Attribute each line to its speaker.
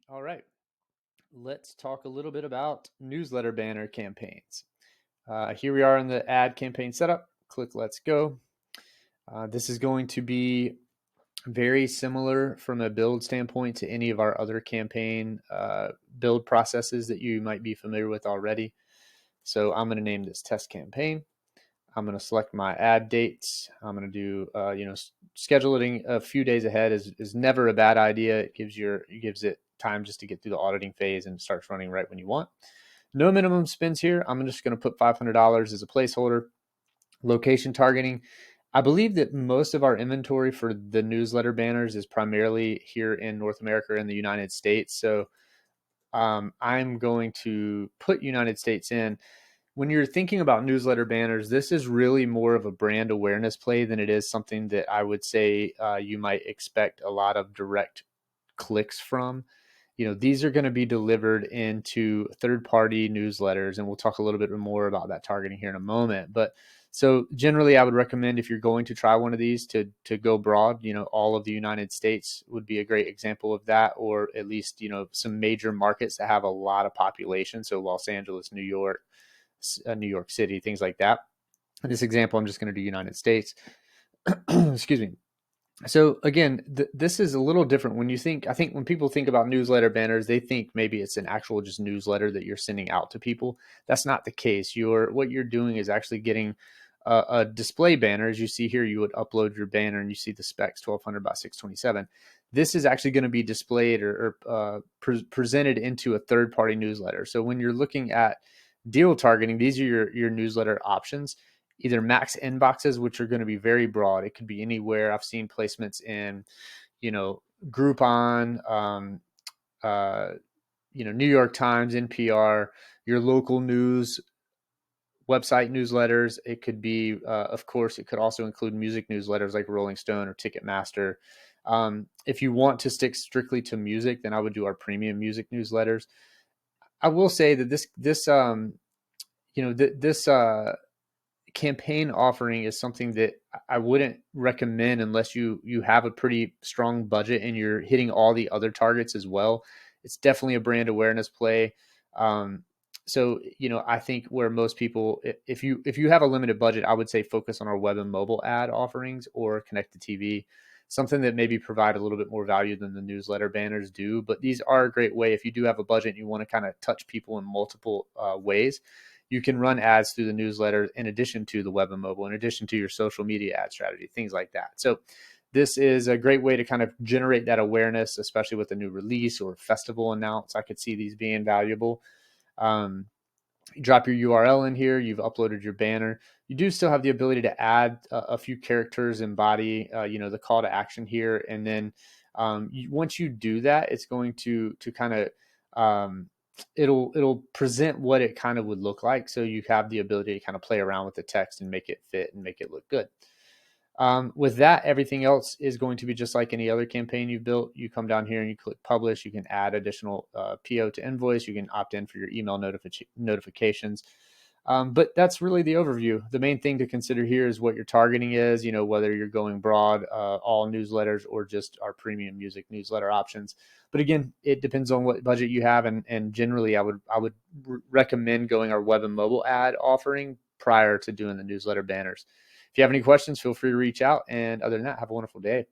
Speaker 1: All right, let's talk a little bit about newsletter banner campaigns. Here we are in the ad campaign setup. Click Let's Go. This is going to be very similar from a build standpoint to any of our other campaign build processes that you might be familiar with already. So I'm going to name this test campaign. I'm going to select my ad dates. I'm going to do, scheduling a few days ahead is never a bad idea. It gives it time just to get through the auditing phase and starts running right when you want. No minimum spends here. I'm just going to put $500 as a placeholder. Location targeting. I believe that most of our inventory for the newsletter banners is primarily here in North America and the United States. So I'm going to put United States in. When you're thinking about newsletter banners, this is really more of a brand awareness play than it is something that I would say you might expect a lot of direct clicks from. These are going to be delivered into third-party newsletters, and we'll talk a little bit more about that targeting here in a moment. But so generally, I would recommend if you're going to try one of these to go broad. All of the United States would be a great example of that, or at least some major markets that have a lot of population. So Los Angeles, New York, New York City, things like that. In this example, I'm just going to do United States. Excuse me. So again, this is a little different when I think when people think about newsletter banners, they think maybe it's an actual just newsletter that you're sending out to people. That's not the case. What you're doing is actually getting a display banner. As you see here, you would upload your banner and you see the specs 1200 by 627. This is actually going to be displayed or presented into a third-party newsletter. So when you're looking at deal targeting, these are your newsletter options. Either max inboxes, which are going to be very broad. It could be anywhere. I've seen placements in, Groupon, New York Times, NPR, your local news website newsletters. It could be, of course, it could also include music newsletters like Rolling Stone or Ticketmaster. If you want to stick strictly to music, then I would do our premium music newsletters. I will say that this campaign offering is something that I wouldn't recommend unless you have a pretty strong budget and you're hitting all the other targets as well. It's definitely a brand awareness play. So I think where most people, if you have a limited budget, I would say focus on our web and mobile ad offerings or connected TV, something that maybe provide a little bit more value than the newsletter banners do. But these are a great way if you do have a budget and you want to kind of touch people in multiple ways. You can run ads through the newsletter in addition to the web and mobile, in addition to your social media ad strategy, things like that. So this is a great way to kind of generate that awareness, especially with a new release or festival announce. I could see these being valuable. You drop your URL in here. You've uploaded your banner. You do still have the ability to add a few characters and body, the call to action here. And then once you do that, it's going to kind of it'll present what it kind of would look like. So you have the ability to kind of play around with the text and make it fit and make it look good. With that, everything else is going to be just like any other campaign you've built. You come down here and you click publish. You can add additional PO to invoice. You can opt in for your email notifications. But that's really the overview. The main thing to consider here is what your targeting is, whether you're going broad, all newsletters, or just our premium music newsletter options. But again, it depends on what budget you have. And generally, I would recommend going our web and mobile ad offering prior to doing the newsletter banners. If you have any questions, feel free to reach out. And other than that, have a wonderful day.